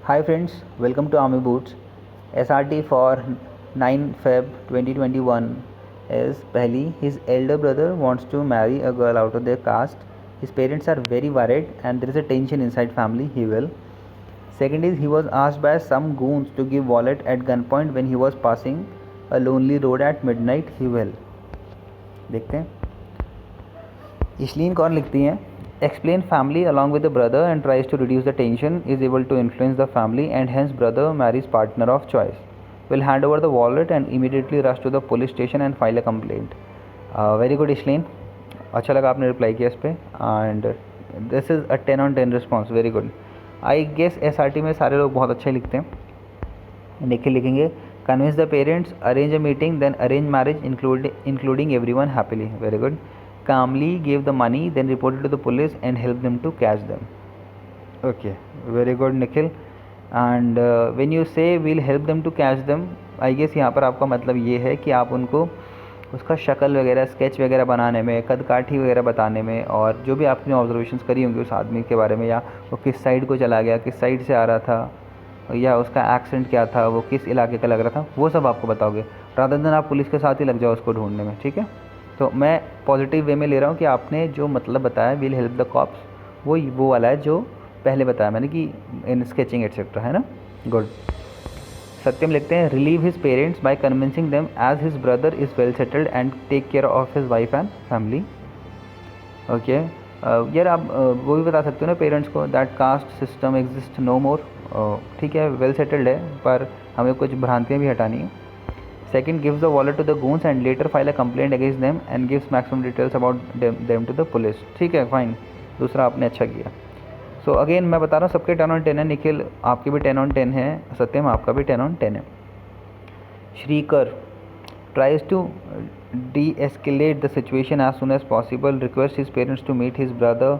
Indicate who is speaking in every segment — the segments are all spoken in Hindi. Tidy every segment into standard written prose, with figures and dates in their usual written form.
Speaker 1: Hi friends, welcome to Army Boots. SRT for 9 Feb 2021 is Pehli. His elder brother wants to marry a girl out of their caste. His parents are very worried and there is a tension inside family. He will. Second is he was asked by some goons to give wallet at gunpoint when he was passing a lonely road at midnight. He will. देखते हैं इशलीन कौन लिखती हैं. Explain family along with the brother and tries to reduce the tension, is able to influence the family and hence brother marries partner of choice. Will hand over the wallet and immediately rush to the police station and file a complaint. Very good Ishleen, अच्छा लगा आपने रिप्लाई किया इस पर and this is a 10 on 10 response. Very good. I guess SRT में सारे लोग बहुत अच्छे लिखते हैं. निखिल लिखेंगे convince the parents, arrange a meeting, then arrange marriage including everyone happily. Very good. Calmly gave the money, then reported to the police and helped them to catch them. Okay, very good Nikhil. And when you say we'll help them to catch them, I guess यहाँ पर आपका मतलब ये है कि आप उनको उसका शक्ल वगैरह स्केच वगैरह बनाने में, कदकाठी वगैरह बताने में और जो भी आपने ऑब्जर्वेशंस करी होंगी उस आदमी के बारे में, या वो किस साइड को चला गया, किस साइड से आ रहा था, या उसका एक्सेंट क्या था, वो किस इलाके का लग रहा था, वो सब आपको बताओगे रादर देन आप पुलिस के साथ ही लग जाओ उसको ढूंढने में. ठीक है, तो मैं पॉजिटिव वे में ले रहा हूँ कि आपने जो मतलब बताया विल हेल्प द कॉप्स, वो वाला है जो पहले बताया मैंने कि इन स्केचिंग एटसेट्रा, है ना. गुड. सत्यम लिखते हैं relieve his parents by convincing them as his brother is well settled and take care of his wife and family. Okay यार आप वो भी बता सकते हो ना पेरेंट्स को that caste system exist no more. ठीक है, वेल सेटल्ड है पर हमें कुछ भ्रांतियाँ भी हटानी है. Second, gives the wallet to the goons and later file a complaint against them and gives maximum details about them to the police. ठीक है, फाइन. दूसरा आपने अच्छा किया. सो अगेन मैं बता रहा हूँ सबके 10 on 10 है. निखिल आपके भी 10 on 10 है. सत्यम आपका भी 10 on 10 है. Shrikar tries to de-escalate the situation as soon as possible, requests his parents to meet his brother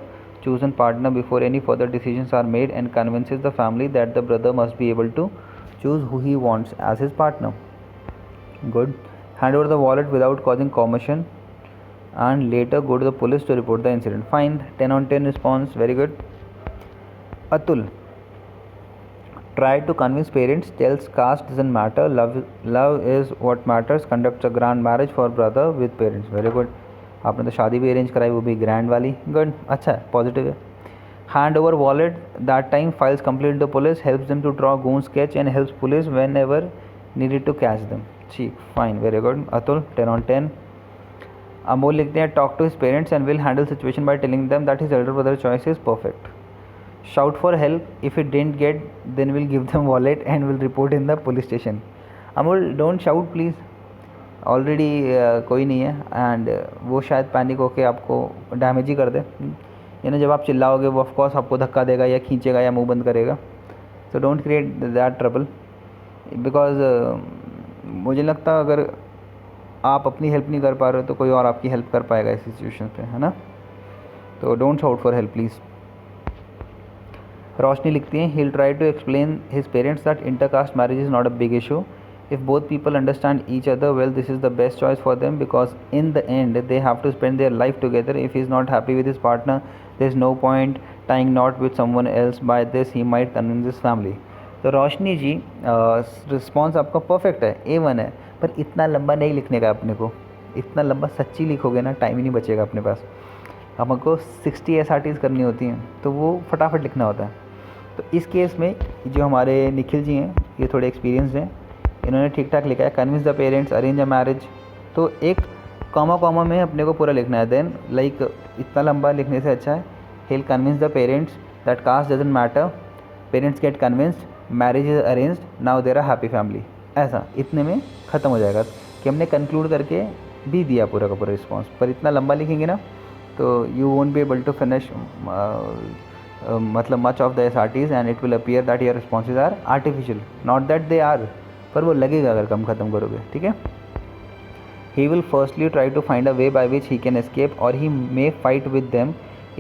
Speaker 1: chosen partner before any further decisions are made and convinces the family that the brother must be able to choose who he wants as his partner. Good. Hand over the wallet without causing commotion and later go to the police to report the incident. Fine. 10 on 10 response. Very good. Atul tried to convince parents, tells caste doesn't matter, love is what matters, conducts a grand marriage for brother with parents. Very good. आपने तो शादी भी अरेंज कराई, वो भी ग्रैंड वाली. गुड, अच्छा है, पॉजिटिव है. Hand over wallet that time, files complaint the police, helps them to draw goon sketch and helps police whenever needed to catch them. ठीक, fine, very good Atul. 10 on 10. Amol लिखते हैं talk to his parents and will handle situation by telling them that his elder brother choice is perfect. Shout for help, if it didn't get then will give them wallet and will report in the police station. Amol don't shout please, already कोई नहीं है एंड वो शायद पैनिक होके आपको डैमेज ही कर दे. यानी जब आप चिल्लाओगे वो ऑफकोर्स आपको धक्का देगा या खींचेगा या मुंह बंद करेगा. So don't create that trouble because मुझे लगता अगर आप अपनी हेल्प नहीं कर पा रहे हो तो कोई और आपकी हेल्प कर पाएगा इस सिचुएशन पे, है ना. तो don't shout for help please. Roshni लिखती हैं he'll try to explain his parents that intercaste marriage is not a big issue. If both people understand each other well, this is the best choice for them because in the end they have to spend their life together. If he's not happy with his partner, there's no point tying knot with someone else. By this he might convince his family. तो रोशनी जी रिस्पॉन्स आपका परफेक्ट है, A1 है, पर इतना लंबा नहीं लिखने का अपने को. इतना लंबा सच्ची लिखोगे ना टाइम ही नहीं बचेगा अपने पास. हमको 60 SRTs करनी होती हैं तो वो फटाफट लिखना होता है. तो इस केस में जो हमारे निखिल जी हैं ये थोड़े एक्सपीरियंस हैं, इन्होंने ठीक ठाक लिखा है convince the parents, arrange a marriage. तो एक कॉमा में अपने को पूरा लिखना है. देन लाइक इतना लंबा लिखने से अच्छा है he'll convince the parents that caste doesn't matter, parents get convinced, marriage is arranged, now they're a happy family. ऐसा इतने में ख़त्म हो जाएगा कि हमने कंक्लूड करके भी दिया पूरा का पूरा रिस्पॉन्स. पर इतना लंबा लिखेंगे ना तो you won't be able to finish मतलब much of the SRTs and it will appear that your responses are artificial, not that they are, पर वो लगेगा अगर कम ख़त्म करोगे. ठीक है. He will firstly try to find a way by which he can escape or he may fight with them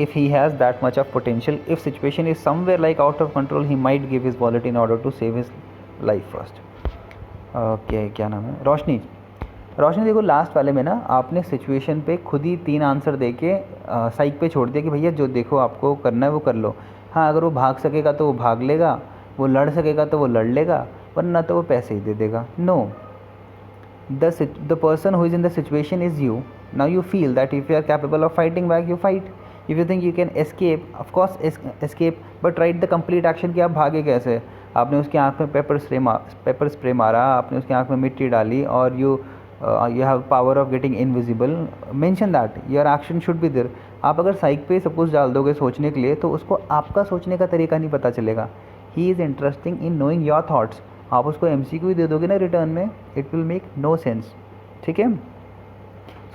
Speaker 1: if he has that much of potential. If situation is somewhere like out of control, he might give his wallet in order to save his life first. Okay, क्या नाम है? रोशनी. रोशनी देखो लास्ट वाले में ना आपने सिचुएशन पे खुद ही 3 आंसर दे के साइक पे छोड़ दिया कि भैया जो देखो आपको करना है वो कर लो. हाँ, अगर वो भाग सकेगा तो वो भाग लेगा, वो लड़ सकेगा तो वो लड़ लेगा, वरना तो वो पैसे ही दे देगा। No, the person who is in the situation is you. Now you feel that if you are capable of fighting back, you fight. If you think you can escape, of course escape, but write the complete action कि आप भागे कैसे। आपने उसकी आँख में पेपर स्प्रे मारा, आपने उसकी आँख में मिट्टी डाली, और you have power of getting invisible, mention that, your action should be there. आप अगर साइक पे सब कुछ डाल दोगे सोचने के लिए, तो उसको आपका सोचने का तरीका नहीं पता चलेगा। He is interesting in knowing your thoughts. आप उसको MCQ दे दोगे ना रिटर्न में, it will make no sense. ठीक है,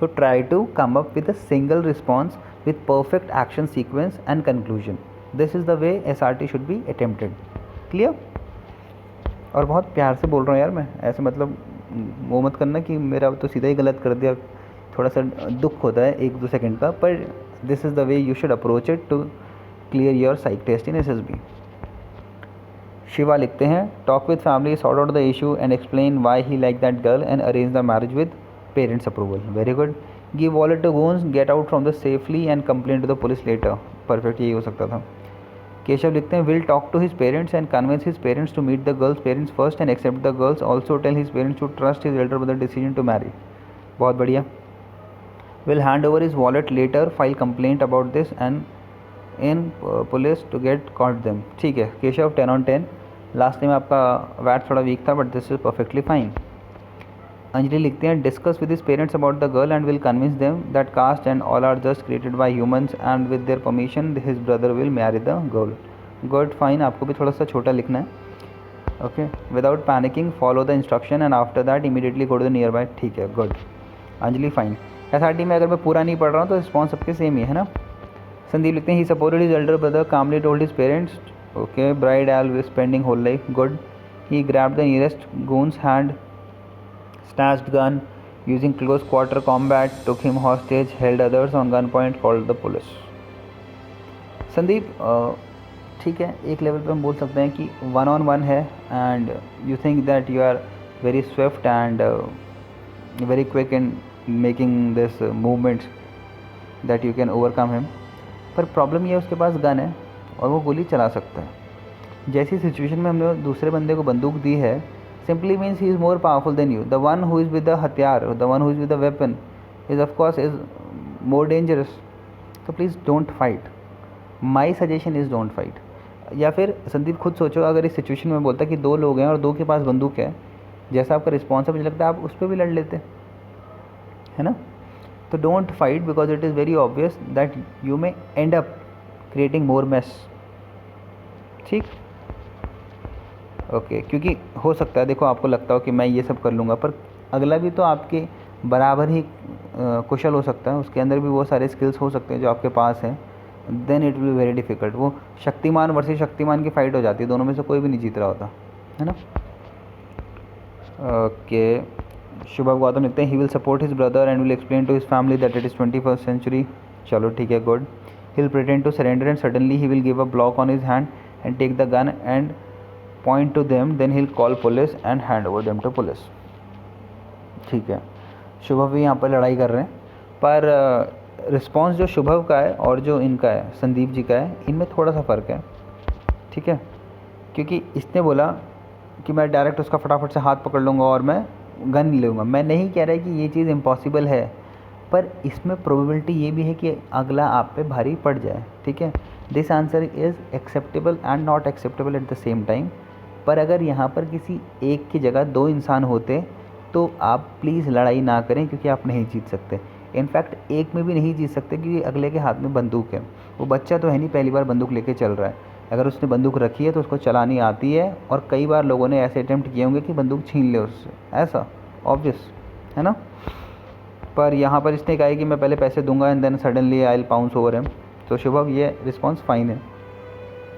Speaker 1: so try to come up with a single response with perfect action sequence and conclusion. This is the way SRT should be attempted. Clear? और बहुत प्यार से बोल रहा हूँ यार मैं, ऐसे मतलब वो मत करना कि मेरा तो सीधा ही गलत कर दिया, थोड़ा सा दुख होता है 1-2 सेकेंड का, पर this is the way you should approach it to clear your psych test in SSB। Shiva लिखते हैं, talk with family, sort out the issue and explain why he like that girl and arrange the marriage with parents approval. Very good. Give wallet to goons, get out from the safely and complain to the police later. Perfect, यही हो सकता था। केशव लिखते हैं, will talk to his parents and convince his parents to meet the girl's parents first and accept the girls, also tell his parents to trust his elder brother decision to marry. बहुत बढ़िया। Will hand over his wallet later, file complaint about this and in police to get caught them. ठीक है केशव, 10 on 10। लास्ट टाइम आपका वैट थोड़ा वीक था, but this is perfectly fine. Anjali लिखते हैं, discuss with his parents about the girl and will convince them that caste and all are just created by humans and with their permission his brother will marry the girl. Good, fine. आपको भी थोड़ा सा छोटा लिखना है। Okay, without panicking follow the instruction and after that immediately go to the nearby. ठीक है, गुड। अंजलि, फाइन। SRT में अगर मैं पूरा नहीं पढ़ रहा हूँ तो रिस्पॉन्स सबके सेम ही है ना। संदीप लिखते हैं, he supported his elder brother, calmly told his parents, okay, bride Al was spending whole life. Good. He grabbed the nearest goon's hand, snatched gun, using close quarter combat, took him hostage, held others on gunpoint, called the police. Sandeep, ठीक है, एक लेवल पे हम बोल सकते हैं कि 1-on-1 है and you think that you are very swift and very quick in making this movements that you can overcome him, पर प्रॉब्लम ये है उसके पास गन है और वो गोली चला सकता है। जैसी सिचुएशन में हमने दूसरे बंदे को बंदूक दी है, simply means he is more powerful than you. The one who is with the हथियार, the one who is with the weapon is of course is more dangerous. तो please don't fight. My suggestion is don't fight. या फिर संदीप खुद सोचो, अगर इस सिचुएशन में बोलता कि 2 लोग हैं और 2 के पास बंदूक है, जैसा आपका रिस्पॉन्स है मुझे लगता है आप उस पर भी लड़ लेते, है ना। तो don't fight because it is very obvious that you may and up creating more mess. ठीक, ओके, क्योंकि हो सकता है, देखो, आपको लगता हो कि मैं ये सब कर लूँगा, पर अगला भी तो आपके बराबर ही कुशल हो सकता है, उसके अंदर भी वो सारे स्किल्स हो सकते हैं जो आपके पास हैं। Then it will be very difficult. वो शक्तिमान वर्सेस शक्तिमान की फाइट हो जाती है, दोनों में से कोई भी नहीं जीत रहा होता, है ना। ओके, शुभम गौतम लिखते हैं, he will support his brother and will explain to his family that it is 21st century। चलो ठीक है, good. He will pretend to surrender and suddenly he will give a block on his hand and take the gun and point to them, then he'll call police and hand over them to police। ठीक है, शुभव भी यहाँ पर लड़ाई कर रहे हैं, पर रिस्पॉन्स जो शुभव का है और जो इनका है संदीप जी का है, इनमें थोड़ा सा फ़र्क है। ठीक है, क्योंकि इसने बोला कि मैं डायरेक्ट उसका फटाफट से हाथ पकड़ लूँगा और मैं गन लूँगा। मैं नहीं कह रहा कि ये चीज़ इम्पॉसिबल है, पर इसमें प्रोबेबिलिटी ये भी है कि अगला आप पे भारी पड़ जाए। ठीक है, this answer is acceptable and not acceptable at the same time. पर अगर यहाँ पर किसी एक की जगह 2 इंसान होते तो आप प्लीज़ लड़ाई ना करें, क्योंकि आप नहीं जीत सकते। इनफैक्ट एक में भी नहीं जीत सकते, क्योंकि अगले के हाथ में बंदूक है। वो बच्चा तो है नहीं, पहली बार बंदूक लेके चल रहा है। अगर उसने बंदूक रखी है तो उसको चलानी आती है, और कई बार लोगों ने ऐसे अटैम्प्ट किए होंगे कि बंदूक छीन ले उससे, ऐसा ऑब्वियस है ना। पर यहाँ पर इसने कहा है कि मैं पहले पैसे दूंगा and then suddenly I will pounce over him. तो शुभम, ये रिस्पॉन्स फाइन है,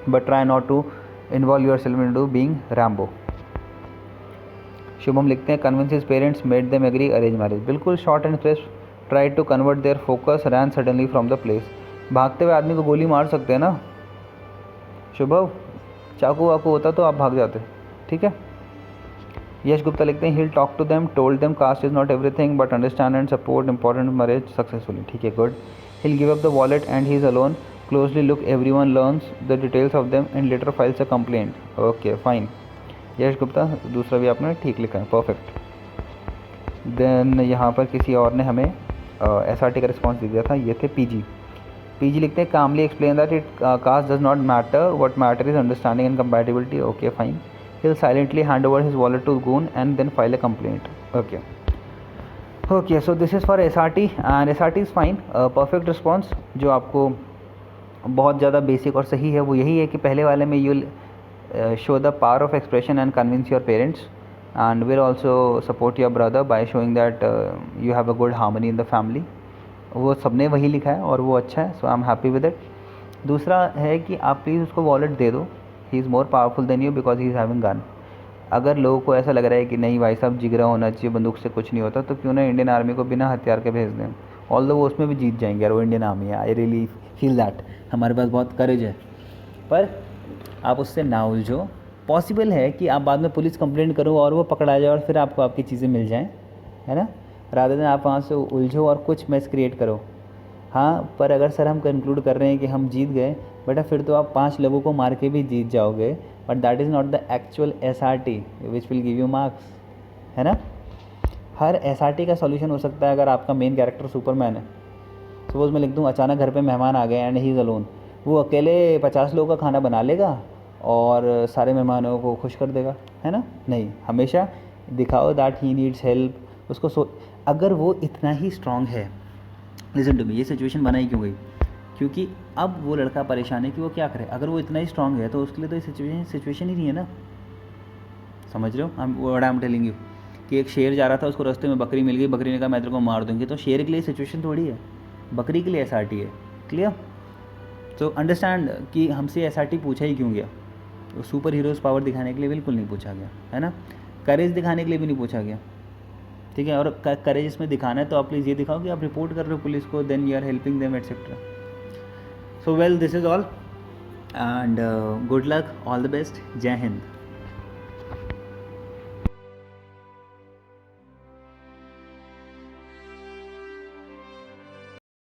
Speaker 1: but try not to involve yourself into being Rambo. Shubham लिखते हैं, convince his parents, made them agree, arrange marriage. बिल्कुल short and crisp, try to convert their focus, ran suddenly from the place. भागते हुए आदमी को गोली मार सकते हैं ना शुभम, चाकू वाकू होता तो आप भाग जाते। ठीक है, यश गुप्ता लिखते हैं, he'll talk to them, told them caste is not everything but understand and support important marriage successfully. ठीक है, good. He'll give up the wallet and he is alone, closely look, everyone learns the details of them and later files a complaint. Okay, fine. यश गुप्ता, दूसरा भी आपने ठीक लिखा है, परफेक्ट. देन यहाँ पर किसी और ने हमें SRT का रिस्पॉन्स दे दिया था, ये थे पीजी लिखते हैं, calmly explain that it caste does not matter, what matter is understanding and compatibility. Okay fine. He'll silently hand over his wallet to goon and then file a complaint. Okay, so this is for SRT and SRT is fine. Perfect response जो आपको बहुत ज़्यादा बेसिक और सही है वो यही है कि पहले वाले में you'll show the power of expression and convince your parents and will also support your brother by showing that you have a good harmony in the family. वो सबने वही लिखा है और वो अच्छा है, so I'm happy with it. दूसरा है कि आप प्लीज़ उसको वॉलेट दे दो. ही is more powerful than you because he is having gun. अगर लोगों को ऐसा लग रहा है कि नहीं भाई साहब जिगरा होना चाहिए, बंदूक से कुछ नहीं होता, तो क्यों ना इंडियन आर्मी को बिना हथियार के भेज दें. ऑल्दो वो उसमें भी जीत जाएंगे यार, वो इंडियन आर्मी है. आई रियली फील दैट हमारे पास बहुत करेज है. पर आप उससे ना उलझो. पॉसिबल है कि आप बाद में पुलिस कंप्लेंट करो और वो पकड़ा जाए और फिर आपको आपकी चीज़ें मिल जाएँ, है ना, रादर देन आप वहाँ से उलझो और कुछ मैस क्रिएट करो. हाँ, पर अगर सर हम कंक्लूड कर रहे हैं कि हम जीत गए, बेटा फिर तो आप 5 लोगों को मार के भी जीत जाओगे, but that is not the actual SRT which will give you marks, है ना. हर SRT का सॉल्यूशन हो सकता है अगर आपका मेन कैरेक्टर सुपरमैन है. सपोज मैं लिख दूँ अचानक घर पे मेहमान आ गए एंड ही इज़ अलोन, वो अकेले 50 लोगों का खाना बना लेगा और सारे मेहमानों को खुश कर देगा, है ना. नहीं, हमेशा दिखाओ दैट ही नीड्स हेल्प. उसको अगर वो इतना ही स्ट्रांग है, लिसन टू मी, ये सिचुएशन बनाई क्यों गई, क्योंकि अब वो लड़का परेशान है कि वो क्या करे. अगर वो इतना ही स्ट्रांग है तो उसके लिए तो ये सिचुएशन ही नहीं है ना. समझ रहे हो what I am telling you, कि एक शेर जा रहा था, उसको रास्ते में बकरी मिल गई, बकरी ने कहा मैं तेरे को मार दूंगी, तो शेर के लिए सिचुएशन थोड़ी है, बकरी के लिए SRT है. क्लियर. तो अंडरस्टैंड कि हमसे SRT पूछा ही क्यों गया. तो सुपर हीरोज़ पावर दिखाने के लिए बिल्कुल नहीं पूछा गया, है ना. करेज दिखाने के लिए भी नहीं पूछा गया, ठीक है. और करेज इसमें दिखाना है तो आप प्लीज़ ये दिखाओ कि आप रिपोर्ट कर रहे हो पुलिस को, then you are helping them etcetera. So well, this is all and good luck, all the best, जय हिंद.